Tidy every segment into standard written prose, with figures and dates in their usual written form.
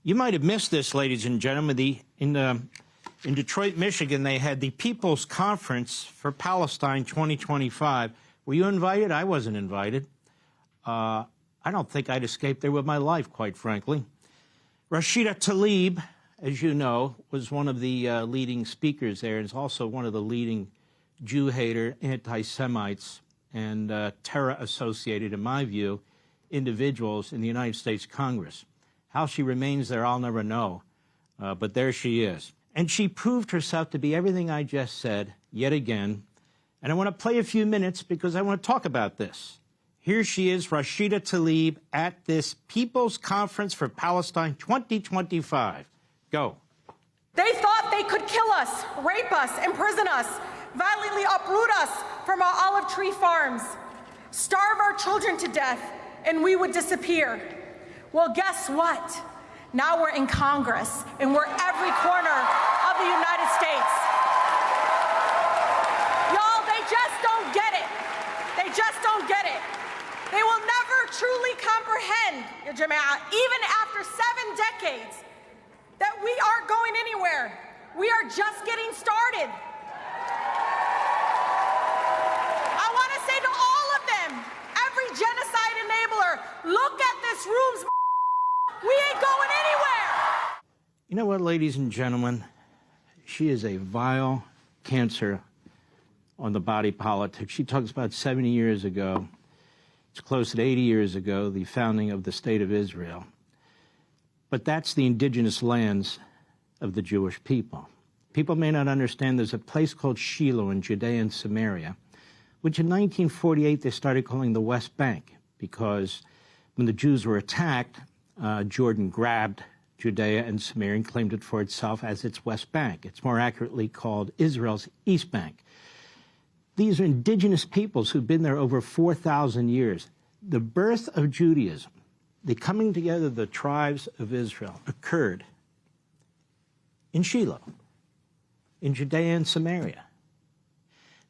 You might have missed this, ladies and gentlemen. In Detroit, Michigan, they had the People's Conference for Palestine 2025. Were you invited? I wasn't invited. I don't think I'd escaped there with my life, quite frankly. Rashida Tlaib, as you know, was one of the leading speakers there, and is also one of the leading Jew-hater, anti-Semites, and terror-associated, in my view, individuals in the United States Congress. How she remains there, I'll never know, but there she is. And she proved herself to be everything I just said, yet again. And I want to play a few minutes because I want to talk about this. Here she is, Rashida Tlaib, at this People's Conference for Palestine 2025. Go. They thought they could kill us, rape us, imprison us, violently uproot us from our olive tree farms, starve our children to death, and we would disappear. Well, guess what? Now we're in Congress, and we're every corner of the United States. Y'all, they just don't get it. They just don't get it. They will never truly comprehend, even after 7 decades, that we aren't going anywhere. We are just getting started. I want to say to all of them, every genocide enabler, look at this room's. We ain't going anywhere. You know what, ladies and gentlemen? She is a vile cancer on the body politic. She talks about 70 years ago. It's close to 80 years ago, the founding of the State of Israel. But that's the indigenous lands of the Jewish people. People may not understand there's a place called Shiloh in Judea and Samaria, which in 1948 they started calling the West Bank, because when the Jews were attacked, Jordan grabbed Judea and Samaria and claimed it for itself as its West Bank. It's more accurately called Israel's East Bank. These are indigenous peoples who've been there over 4,000 years. The birth of Judaism, the coming together of the tribes of Israel, occurred in Shiloh, in Judea and Samaria.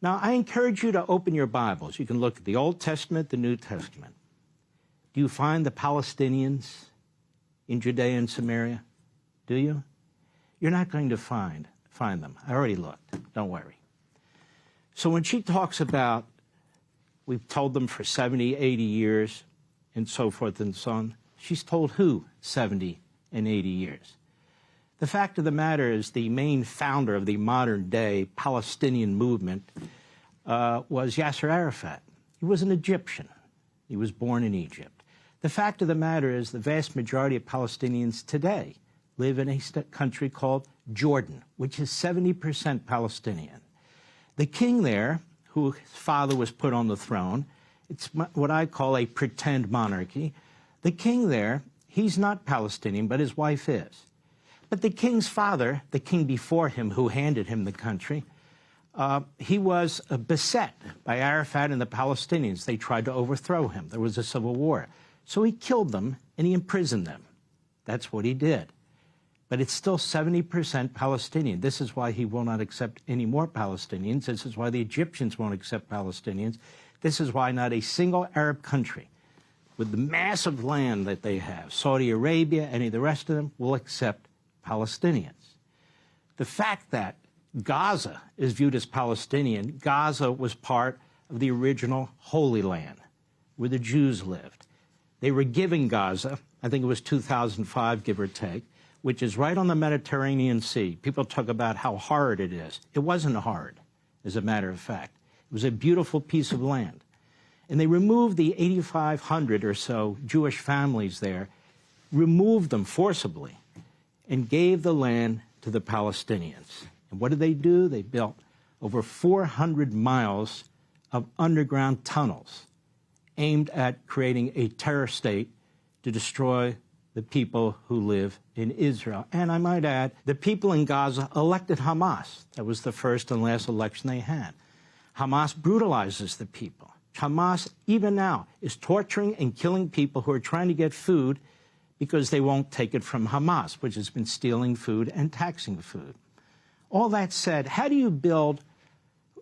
Now, I encourage you to open your Bibles. You can look at the Old Testament, the New Testament. Do you find the Palestinians in Judea and Samaria? Do you? You're not going to find them. I already looked. Don't worry. So when she talks about, we've told them for 70, 80 years, and so forth and so on, she's told who 70 and 80 years? The fact of the matter is the main founder of the modern-day Palestinian movement was Yasser Arafat. He was an Egyptian. He was born in Egypt. The fact of the matter is the vast majority of Palestinians today live in a country called Jordan, which is 70% Palestinian. The king there, whose father was put on the throne, it's what I call a pretend monarchy. The king there, he's not Palestinian, but his wife is. But the king's father, the king before him who handed him the country, he was beset by Arafat and the Palestinians. They tried to overthrow him. There was a civil war. So he killed them and he imprisoned them. That's what he did. But it's still 70% Palestinian. This is why he will not accept any more Palestinians. This is why the Egyptians won't accept Palestinians. This is why not a single Arab country with the massive land that they have, Saudi Arabia, any of the rest of them, will accept Palestinians. The fact that Gaza is viewed as Palestinian, Gaza was part of the original Holy Land where the Jews lived. They were given Gaza, I think it was 2005, give or take, which is right on the Mediterranean Sea. People talk about how hard it is. It wasn't hard, as a matter of fact. It was a beautiful piece of land. And they removed the 8,500 or so Jewish families there, removed them forcibly, and gave the land to the Palestinians. And what did they do? They built over 400 miles of underground tunnels aimed at creating a terror state to destroy the people who live in Israel. And I might add, the people in Gaza elected Hamas. That was the first and last election they had. Hamas brutalizes the people. Hamas, even now, is torturing and killing people who are trying to get food because they won't take it from Hamas, which has been stealing food and taxing food. All that said, how do you build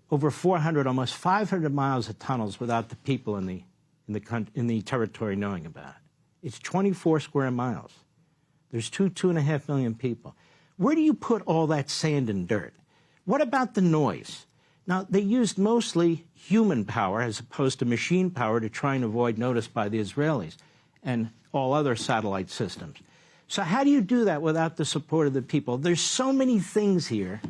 over 400, almost 500 miles of tunnels without the people in the territory knowing about it? It's 24 square miles. There's 2.5 million people. Where do you put all that sand and dirt? What about the noise? Now, they used mostly human power as opposed to machine power to try and avoid notice by the Israelis and all other satellite systems. So how do you do that without the support of the people? There's so many things here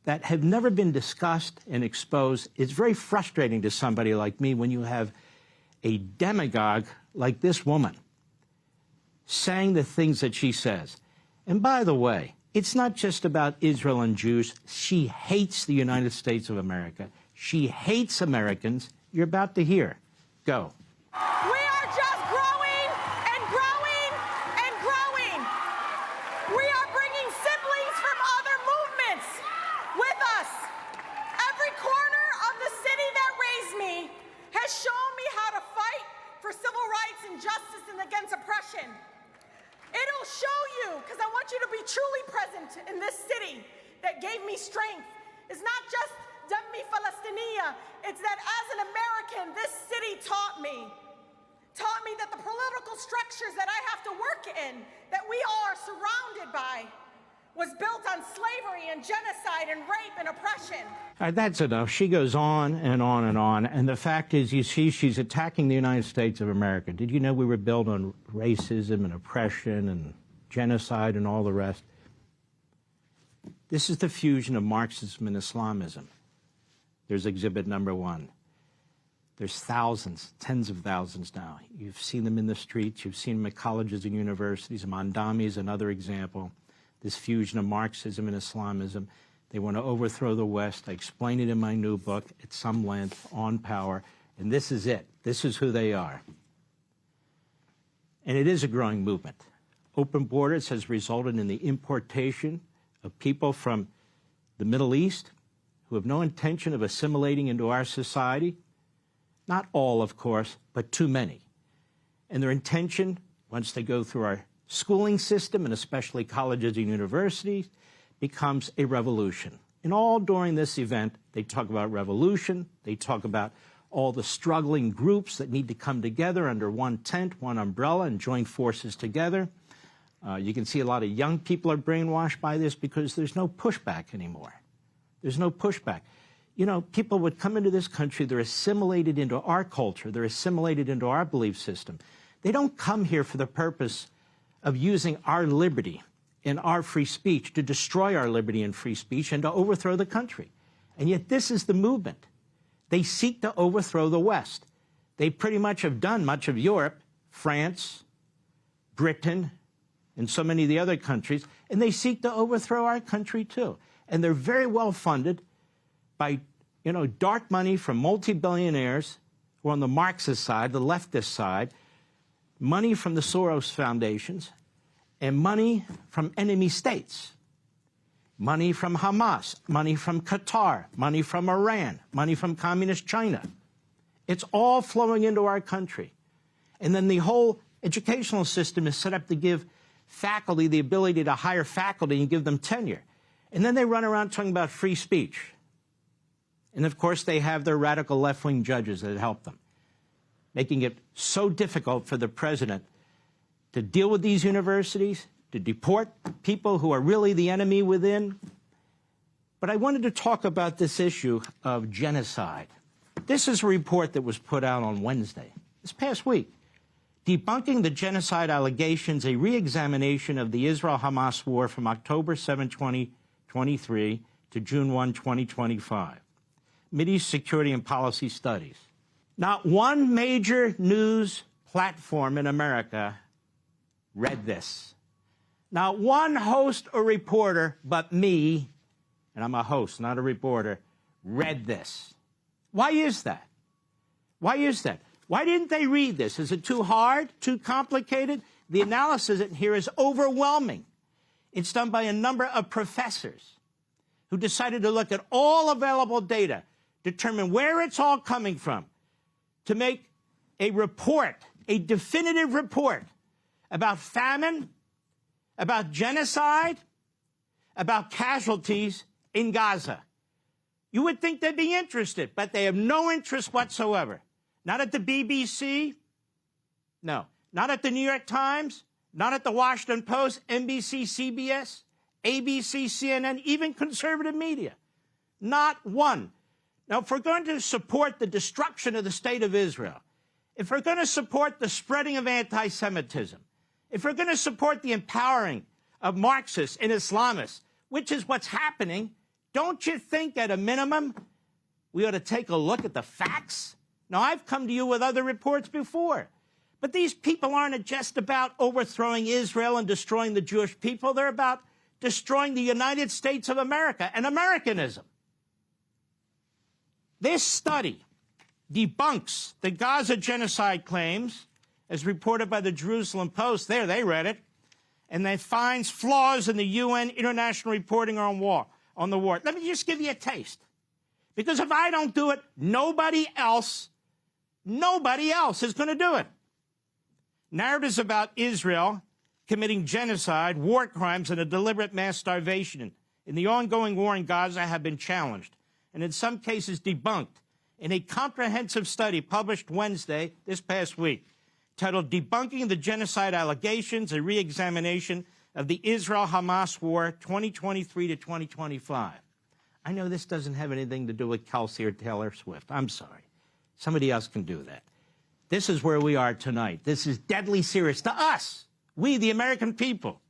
that have never been discussed and exposed. It's very frustrating to somebody like me when you have a demagogue like this woman saying the things that she says. And by the way, it's not just about Israel and Jews. She hates the United States of America. She hates Americans. You're about to hear. Go. We are just growing and growing and growing. We are bringing siblings from other movements with us. Every corner of the city that raised me has shown me how to fight for civil rights and justice and against oppression. It'll show you, because I want you to be truly present in this city that gave me strength. It's not just Debunking Palestine, it's that as an American, this city taught me that the political structures that I have to work in, that we all are surrounded by, was built on slavery and genocide and rape and oppression. All right, that's enough. She goes on and on and on. And the fact is, you see, she's attacking the United States of America. Did you know we were built on racism and oppression and genocide and all the rest? This is the fusion of Marxism and Islamism. There's exhibit number 1. There's thousands, tens of thousands now. You've seen them in the streets. You've seen them at colleges and universities. Mandami is another example. This fusion of Marxism and Islamism. They want to overthrow the West. I explain it in my new book at some length, On Power. And this is it. This is who they are. And it is a growing movement. Open borders has resulted in the importation of people from the Middle East who have no intention of assimilating into our society. Not all, of course, but too many. And their intention, once they go through our schooling system, and especially colleges and universities, becomes a revolution. And all during this event, they talk about revolution. They talk about all the struggling groups that need to come together under one tent, one umbrella, and join forces together. You can see a lot of young people are brainwashed by this because there's no pushback anymore. There's no pushback. You know, people would come into this country, they're assimilated into our culture, they're assimilated into our belief system. They don't come here for the purpose of using our liberty and our free speech to destroy our liberty and free speech and to overthrow the country. And yet this is the movement. They seek to overthrow the West. They pretty much have done much of Europe, France, Britain, and so many of the other countries, and they seek to overthrow our country too. And they're very well funded by, you know, dark money from multi-billionaires who are on the Marxist side, the leftist side, money from the Soros foundations, and money from enemy states. Money from Hamas, money from Qatar, money from Iran, money from communist China. It's all flowing into our country. And then the whole educational system is set up to give faculty the ability to hire faculty and give them tenure. And then they run around talking about free speech. And of course, they have their radical left-wing judges that help them, making it so difficult for the president to deal with these universities, to deport people who are really the enemy within. But I wanted to talk about this issue of genocide. This is a report that was put out on Wednesday, this past week. Debunking the Genocide Allegations, a re-examination of the Israel-Hamas war from October 7, 2023 to June 1, 2025. Mideast Security and Policy Studies. Not one major news platform in America read this. Not one host or reporter but me, and I'm a host, not a reporter, read this. Why is that? Why is that? Why didn't they read this? Is it too hard, too complicated? The analysis in here is overwhelming. It's done by a number of professors who decided to look at all available data, determine where it's all coming from, to make a report, a definitive report about famine, about genocide, about casualties in Gaza. You would think they'd be interested, but they have no interest whatsoever. Not at the BBC, no. Not at the New York Times, Not at the Washington Post, NBC, CBS, ABC, CNN, even conservative media. Not one. Now, if we're going to support the destruction of the state of Israel, if we're going to support the spreading of anti-Semitism, if we're going to support the empowering of Marxists and Islamists, which is what's happening, don't you think at a minimum we ought to take a look at the facts? Now, I've come to you with other reports before, but these people aren't just about overthrowing Israel and destroying the Jewish people. They're about destroying the United States of America and Americanism. This study debunks the Gaza genocide claims, as reported by the Jerusalem Post. There, they read it. And they finds flaws in the UN international reporting on the war. Let me just give you a taste. Because if I don't do it, nobody else is going to do it. Narratives about Israel committing genocide, war crimes, and a deliberate mass starvation in the ongoing war in Gaza have been challenged, and in some cases debunked, in a comprehensive study published Wednesday, this past week, titled Debunking the Genocide Allegations, a Re-Examination of the Israel-Hamas War 2023 to 2025. I know this doesn't have anything to do with Kelsey or Taylor Swift. I'm sorry. Somebody else can do that. This is where we are tonight. This is deadly serious to us, we, the American people.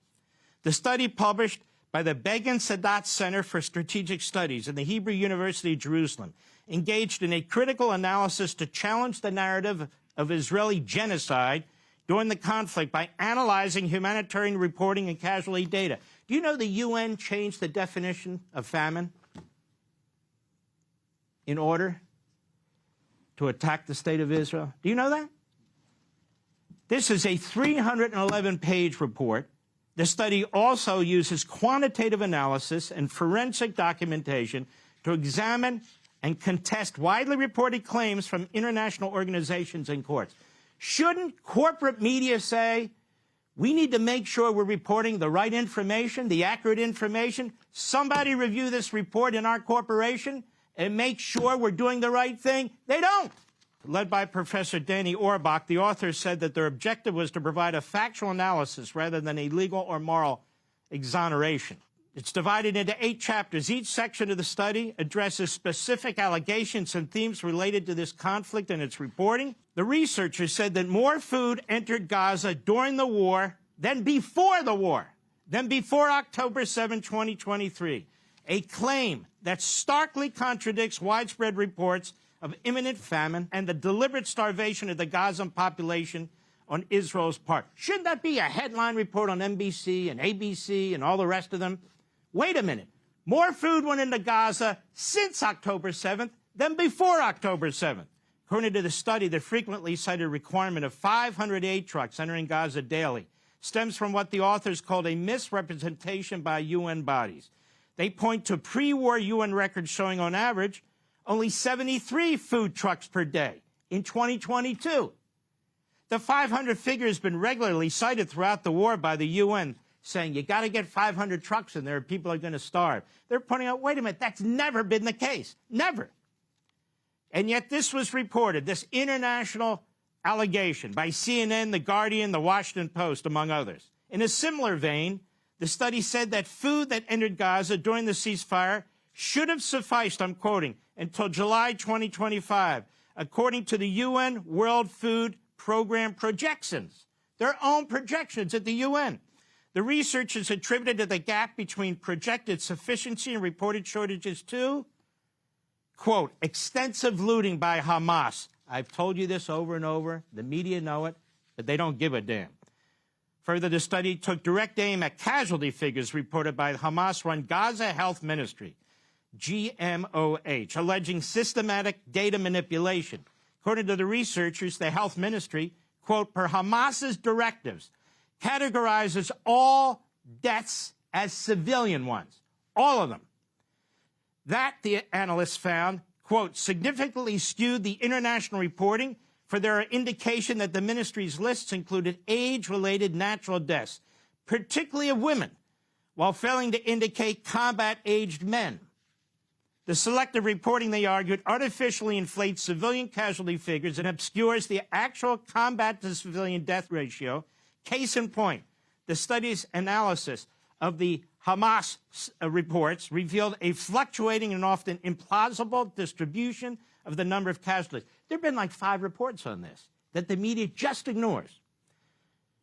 The study published by the Begin Sadat Center for Strategic Studies in the Hebrew University of Jerusalem engaged in a critical analysis to challenge the narrative of Israeli genocide during the conflict by analyzing humanitarian reporting and casualty data. Do you know the UN changed the definition of famine in order to attack the state of Israel? Do you know that? This is a 311-page report. The study also uses quantitative analysis and forensic documentation to examine and contest widely reported claims from international organizations and courts. Shouldn't corporate media say, we need to make sure we're reporting the right information, the accurate information? Somebody review this report in our corporation and make sure we're doing the right thing? They don't. Led by Professor Danny Orbach, the authors said that their objective was to provide a factual analysis rather than a legal or moral exoneration. It's divided into 8 chapters. Each section of the study addresses specific allegations and themes related to this conflict and its reporting. The researchers said that more food entered Gaza during the war than before October 7, 2023, a claim that starkly contradicts widespread reports of imminent famine and the deliberate starvation of the Gazan population on Israel's part. Shouldn't that be a headline report on NBC and ABC and all the rest of them? Wait a minute. More food went into Gaza since October 7th than before October 7th. According to the study, the frequently cited requirement of 500 aid trucks entering Gaza daily stems from what the authors called a misrepresentation by UN bodies. They point to pre-war UN records showing, on average, only 73 food trucks per day in 2022. The 500 figure has been regularly cited throughout the war by the UN, saying you got to get 500 trucks in there or people are going to starve. They're pointing out, wait a minute, that's never been the case. Never. And yet this was reported, this international allegation by CNN, The Guardian, The Washington Post, among others. In a similar vein, the study said that food that entered Gaza during the ceasefire should have sufficed, I'm quoting, until July 2025, according to the UN World Food Program projections, their own projections at the UN. The researchers attributed the gap between projected sufficiency and reported shortages to, quote, extensive looting by Hamas. I've told you this over and over. The media know it, but they don't give a damn. Further, the study took direct aim at casualty figures reported by the Hamas-run Gaza Health Ministry, GMOH, alleging systematic data manipulation. According to the researchers, the health ministry, quote, per Hamas's directives, categorizes all deaths as civilian ones, all of them. That, the analysts found, quote, significantly skewed the international reporting, for there are indications that the ministry's lists included age-related natural deaths, particularly of women, while failing to indicate combat-aged men. The selective reporting, they argued, artificially inflates civilian casualty figures and obscures the actual combat-to-civilian death ratio. Case in point, The study's analysis of the Hamas reports revealed a fluctuating and often implausible distribution of the number of casualties. There have been like 5 reports on this that the media just ignores.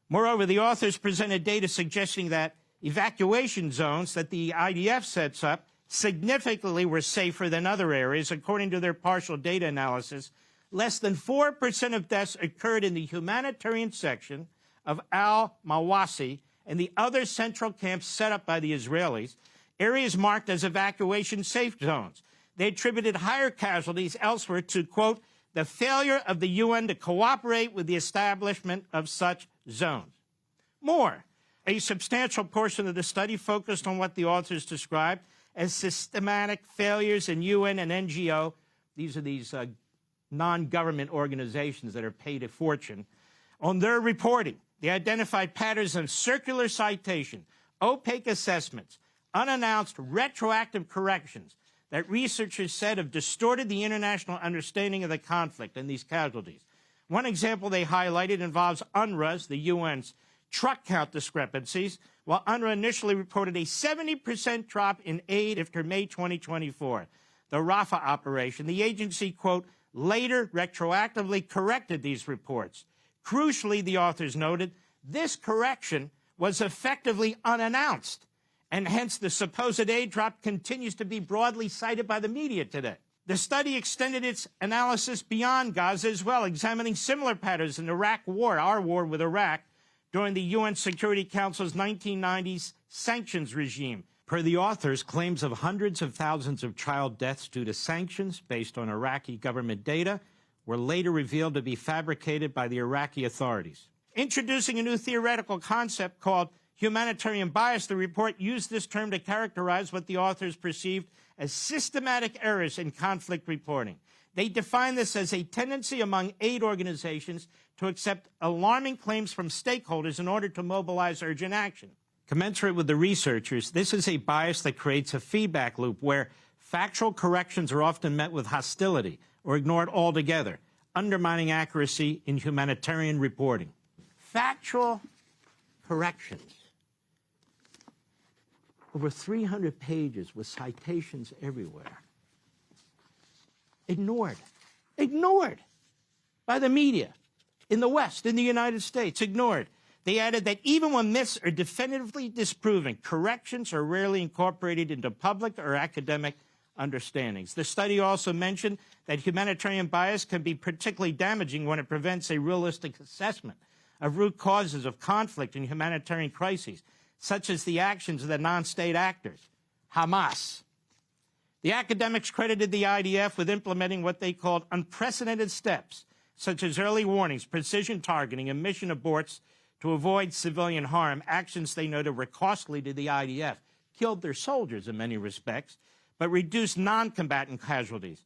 Moreover, the authors presented data suggesting that evacuation zones that the IDF sets up significantly were safer than other areas. According to their partial data analysis, less than 4% of deaths occurred in the humanitarian section of al-Mawasi and the other central camps set up by the Israelis, areas marked as evacuation safe zones. They attributed higher casualties elsewhere to, quote, the failure of the UN to cooperate with the establishment of such zones. More, a substantial portion of the study focused on what the authors described as systematic failures in UN and NGO. These are these non-government organizations that are paid a fortune. On their reporting, they identified patterns of circular citation, opaque assessments, unannounced retroactive corrections that researchers said have distorted the international understanding of the conflict and these casualties. One example they highlighted involves UNRWA's, the UN's, truck count discrepancies, while UNRWA initially reported a 70% drop in aid after May 2024. The Rafah operation, the agency, quote, later retroactively corrected these reports. Crucially, the authors noted, this correction was effectively unannounced, and hence the supposed aid drop continues to be broadly cited by the media today. The study extended its analysis beyond Gaza as well, examining similar patterns in the Iraq War, our war with Iraq, during the UN Security Council's 1990s sanctions regime. Per the authors, claims of hundreds of thousands of child deaths due to sanctions based on Iraqi government data were later revealed to be fabricated by the Iraqi authorities. Introducing a new theoretical concept called humanitarian bias, the report used this term to characterize what the authors perceived as systematic errors in conflict reporting. They define this as a tendency among aid organizations to accept alarming claims from stakeholders in order to mobilize urgent action. Commensurate with the researchers, this is a bias that creates a feedback loop where factual corrections are often met with hostility or ignored altogether, undermining accuracy in humanitarian reporting. Factual corrections. Over 300 pages with citations everywhere. Ignored by the media in the West, in the United States, ignored. They added that even when myths are definitively disproven, corrections are rarely incorporated into public or academic understandings. The study also mentioned that humanitarian bias can be particularly damaging when it prevents a realistic assessment of root causes of conflict and humanitarian crises, such as the actions of the non-state actors, Hamas. The academics credited the IDF with implementing what they called unprecedented steps, such as early warnings, precision targeting, and mission aborts to avoid civilian harm, actions they noted were costly to the IDF, killed their soldiers in many respects, but reduced non-combatant casualties.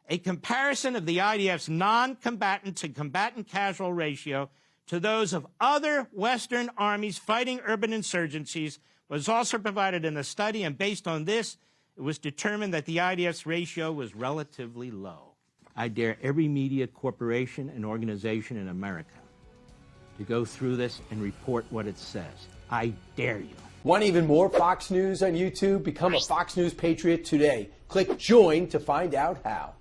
A comparison of the IDF's non-combatant to combatant casual ratio to those of other Western armies fighting urban insurgencies was also provided in the study, and based on this, it was determined that the IDF's ratio was relatively low. I dare every media corporation and organization in America to go through this and report what it says. I dare you. Want even more Fox News on YouTube? Become a Fox News Patriot today. Click join to find out how.